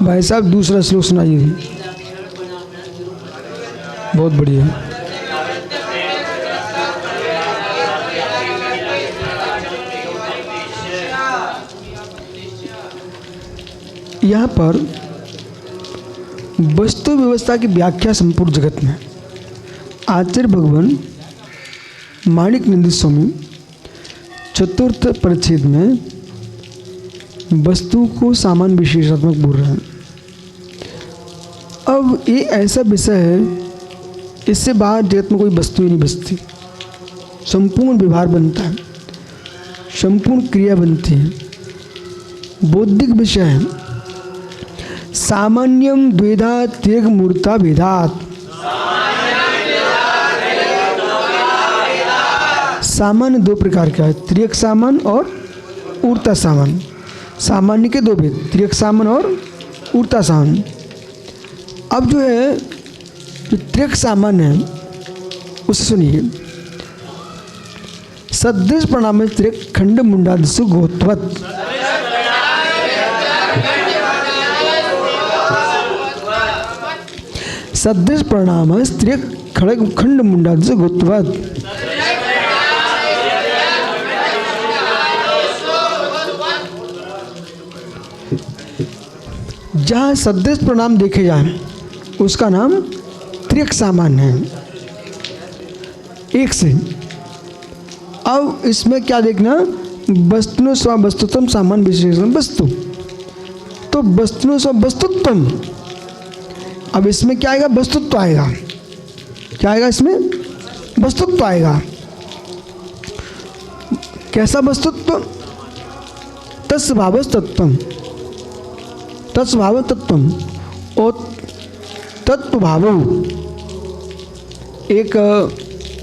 भाई साहब दूसरा श्लोक सुनाइए। बहुत बढ़िया। यहाँ पर वस्तु व्यवस्था की व्याख्या संपूर्ण जगत में आचार्य भगवान माणिक नंदी स्वामी चतुर्थ परिच्छेद में वस्तु को सामान्य विशेषात्मक बोल रहे हैं। अब ये ऐसा विषय है, इससे बाहर जगत में कोई वस्तु ही नहीं बचती। संपूर्ण व्यवहार बनता है, संपूर्ण क्रिया बनती है, बौद्धिक विषय है। सामान्यम द्विधा त्यग मूर्ता भेदात। सामान्य दो प्रकार का है, त्रियक सामान्य और ऊर्ता सामान्य। सामान्य के दो भेद, त्रियक सामान्य और ऊर्ता सामान्य। अब जो है जो त्रियक सामान्य है उसे सुनिए। सदृश प्रणाम में त्रियक खंड मुंडादिशु गोत्वत। सदृश प्रणाम त्रियक खंड मुंडादिशु गोत्वत। जहाँ सदृश प्रणाम देखे जाए उसका नाम त्रियक सामान्य है, एक से। अब इसमें क्या देखना, वस्तुनो स्व वस्तुत्वम सामान्य विशेषण वस्तु, तो वस्तुनो स्व वस्तुत्वम। अब इसमें क्या आएगा, वस्तुत्व आएगा। क्या आएगा इसमें, वस्तुत्व आएगा। कैसा वस्तुत्व, तत्स्वभावस्तत्वम। तत्स्वभाव तत्वम और तत्व भाव। एक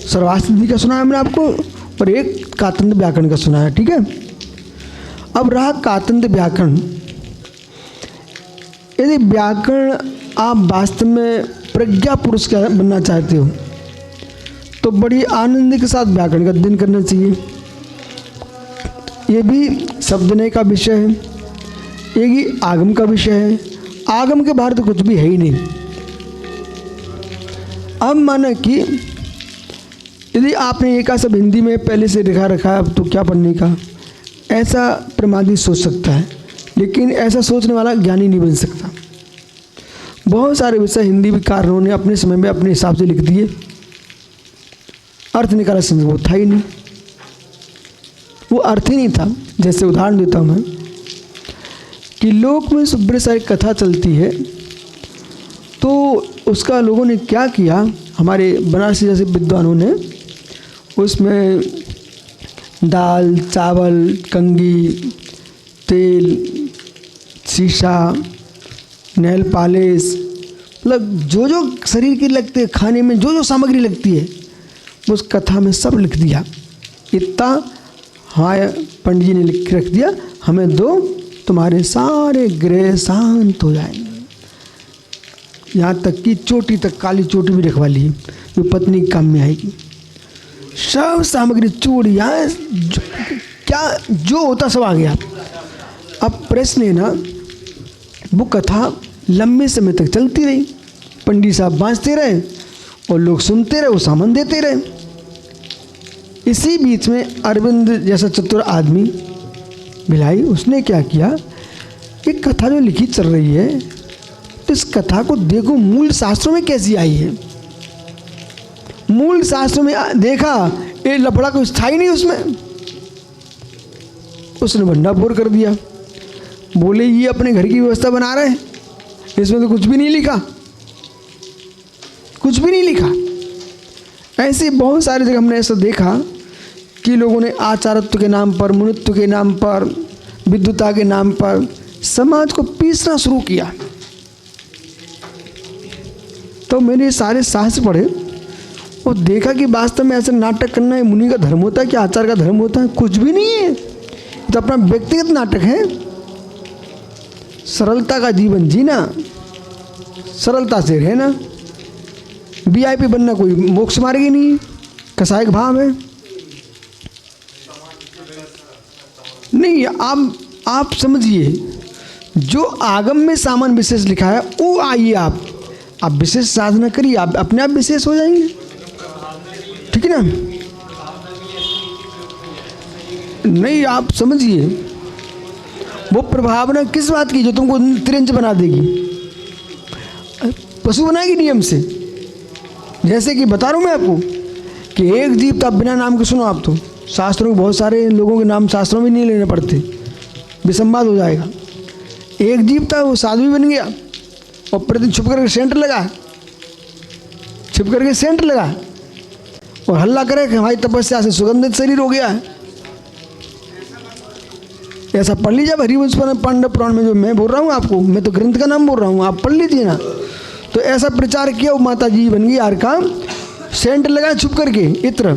सर्वास्तित्व का सुना है मैंने आपको और एक कातंद व्याकरण का सुना है, ठीक है। अब रहा कातंद व्याकरण। यदि व्याकरण आप वास्तव में प्रज्ञा पुरुष का बनना चाहते हो तो बड़ी आनंद के साथ व्याकरण का अध्ययन करना चाहिए। ये भी शब्दनय का विषय है, एक ही आगम का विषय है। आगम के बाहर तो कुछ भी है ही नहीं। अब माना कि यदि आपने एक सब हिंदी में पहले से लिखा रखा है, अब तो क्या पढ़ने का, ऐसा प्रमादी सोच सकता है, लेकिन ऐसा सोचने वाला ज्ञानी नहीं बन सकता। बहुत सारे विषय हिंदी विकारों ने अपने समय में अपने हिसाब से लिख दिए, अर्थ निकाला समझ वो था ही नहीं, वो अर्थ ही नहीं था। जैसे उदाहरण देता हूँ मैं कि लोक में सुब्र सारी कथा चलती है, तो उसका लोगों ने क्या किया, हमारे बनारसी जैसे विद्वानों ने उसमें दाल चावल कंघी तेल शीशा नेल पॉलिश, मतलब जो जो शरीर के लगते हैं, खाने में जो जो सामग्री लगती है उस कथा में सब लिख दिया। इतना हाँ पंडित जी ने लिख के रख दिया, हमें दो, तुम्हारे सारे ग्रह शांत हो जाएंगे। यहाँ तक कि चोटी तक, काली चोटी भी रखवा ली जो पत्नी के काम में आएगी। सब सामग्री चूड़ियाँ क्या जो होता सब आ गया। अब प्रश्न है ना, वो कथा लंबे समय तक चलती रही, पंडित साहब बाँचते रहे और लोग सुनते रहे, वो सामान देते रहे। इसी बीच में अरविंद जैसा चतुर आदमी भिलाई, उसने क्या किया, एक कथा जो लिखी चल रही है तो इस कथा को देखो मूल शास्त्रों में कैसी आई है। मूल शास्त्रों में देखा ये लफड़ा कुछ था ही नहीं उसमें, उसने भंडाफोड़ कर दिया। बोले ये अपने घर की व्यवस्था बना रहे हैं, इसमें तो कुछ भी नहीं लिखा, कुछ भी नहीं लिखा। ऐसे बहुत सारी जगह हमने ऐसा देखा कि लोगों ने आचारत्व के नाम पर, मुनित्व के नाम पर, विद्वता के नाम पर समाज को पीसना शुरू किया। तो मैंने सारे शास्त्र पढ़े और देखा कि वास्तव में ऐसा नाटक करना है मुनि का धर्म होता है कि आचार का धर्म होता है, कुछ भी नहीं है। तो अपना व्यक्तिगत नाटक है। सरलता का जीवन जीना, सरलता से रहना। वीआईपी बनना कोई मोक्ष मार्ग ही नहीं, कसायक भाव है। नहीं, आप समझिए जो आगम में सामान्य विशेष लिखा है वो आइए आप विशेष साधना करिए, आप अपने आप विशेष हो जाएंगे। ठीक है ना? नहीं, आप समझिए वो प्रभावना किस बात की जो तुमको तिरंज बना देगी, पशु बनाएगी नियम से। जैसे कि बता रहा हूँ मैं आपको कि एक जीव तो आप बिना नाम के सुनो, आप तो शास्त्रों में बहुत सारे लोगों के नाम शास्त्रों में नहीं लेने पड़ते, विसंवाद हो जाएगा। एक जीव था, वो साधु बन गया और प्रतिदिन छुप करके सेंटर लगा, छिप करके सेंटर लगा और हल्ला करे कि हमारी तपस्या से सुगंधित शरीर हो गया है। ऐसा पढ़ लीजिए हरिवंश पांडव पुराण में, जो मैं बोल रहा हूँ आपको, मैं तो ग्रंथ का नाम बोल रहा हूँ, आप पढ़ लीजिए ना। तो ऐसा प्रचार किया, वो माता जी बन गई यार का, सेंट लगाए छुप करके इत्र,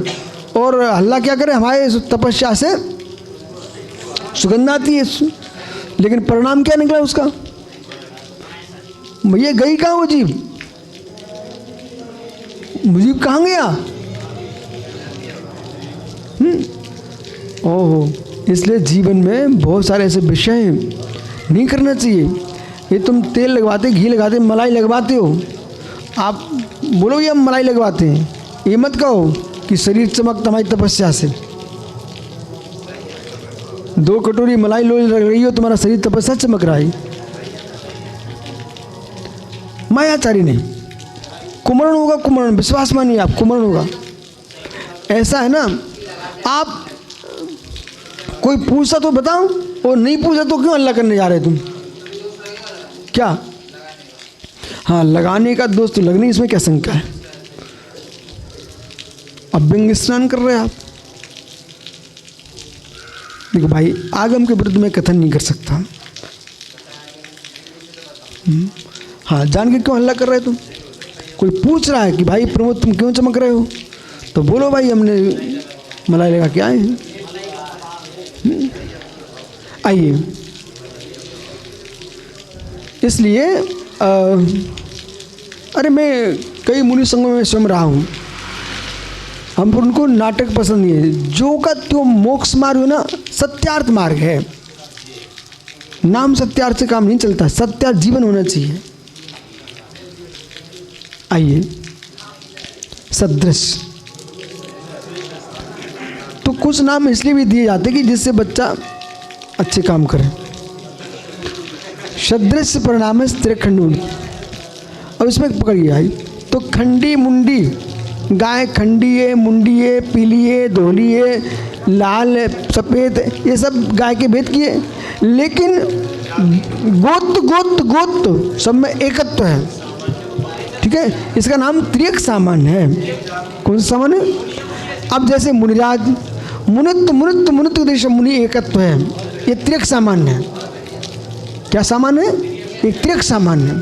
और हल्ला क्या करे हमारे तपस्या से सुगंध आती है। लेकिन परिणाम क्या निकला उसका? ये गई कहाँ वो जीव? जीव कहाँ गया? ओहो, इसलिए जीवन में बहुत सारे ऐसे विषय नहीं करना चाहिए। ये तुम तेल लगवाते, घी लगाते, मलाई लगवाते हो, आप बोलो ये हम मलाई लगवाते हैं, ये मत कहो कि शरीर चमकता हमारी तपस्या से। 2 कटोरी मलाई लो लग रही हो, तुम्हारा शरीर तपस्या चमक रहा है। मायाचारी नहीं, कुमरण होगा, कुमरण, विश्वास मानिए आप, कुमरण होगा। ऐसा है ना, आप कोई पूछता तो बताओ, और नहीं पूछा तो क्यों हल्ला करने जा रहे तुम? क्या? हाँ, लगाने का दोष तो लगने, इसमें क्या शंका है? अभ्यंग स्नान कर रहे हैं आप। देखो भाई, आगम के विरुद्ध में कथन नहीं कर सकता। हाँ, जान के क्यों हल्ला कर रहे तुम? कोई पूछ रहा है कि भाई प्रमोद तुम क्यों चमक रहे हो, तो बोलो भाई हमने मलाई लगा के आए हैं। आइए, इसलिए अरे मैं कई मुनि संघों में स्वयं रहा हूँ, हम उनको नाटक पसंद नहीं है। जो का तो मोक्ष मार्ग है ना, सत्यार्थ मार्ग है। नाम सत्यार्थ से काम नहीं चलता, सत्यार्थ जीवन होना चाहिए। आइए, सदृश तो कुछ नाम इसलिए भी दिए जाते कि जिससे बच्चा अच्छे काम करे। सदृश परिणाम है त्रिखंड। अब इसमें पकड़िए भाई, तो खंडी मुंडी गाय खंडी है, मुंडी है, पीली है, धोली है, लाल है, सफ़ेद, ये सब गाय के भेद किए। लेकिन गोत्र गोत्र गोत्र सब में एकत्व है। ठीक है, इसका नाम त्रियक सामान्य है। कौन सा सामान्य? अब जैसे मुनिराज, मुनित्व मुनित्व मुनित्व देश मुनि एकत्व है, ये त्रियक सामान्य है। क्या सामान्य है? ये त्रियक सामान्य है,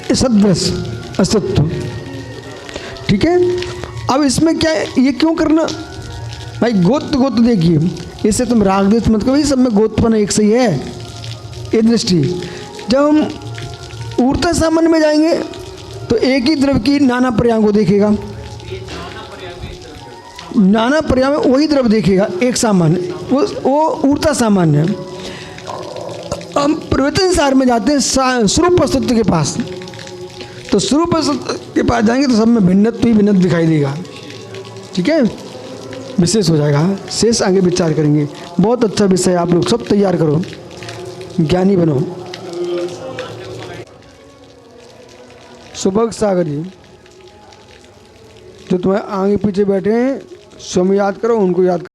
ये सदृश अस्तित्व। ठीक है, अब इसमें क्या है, ये क्यों करना भाई? गोत्र गोत्र देखिए, इससे तुम राग द्वेष मत करो, सब में गोत्रपन एक सही है, ये दृष्टि। जब हम ऊर्ता सामान्य में जाएंगे तो एक ही द्रव्य की नाना पर्यायों को देखेगा, नाना पर्याय में वही द्रव्य देखेगा, एक सामान्य, वो ऊर्ता सामान्य है। हम प्रवचन सार में जाते हैं स्वरूप अस्तित्व के पास, तो स्वरूप अस्तित्व के पास जाएंगे तो सब में भिन्नत्व ही भिन्नत्व दिखाई देगा। ठीक है, विशेष हो जाएगा, शेष आगे विचार करेंगे। बहुत अच्छा विषय, आप लोग सब तैयार करो, ज्ञानी बनो। सुभग सागर जी जो तुम्हारे आगे पीछे बैठे हैं, स्वयं याद करो, उनको याद करो।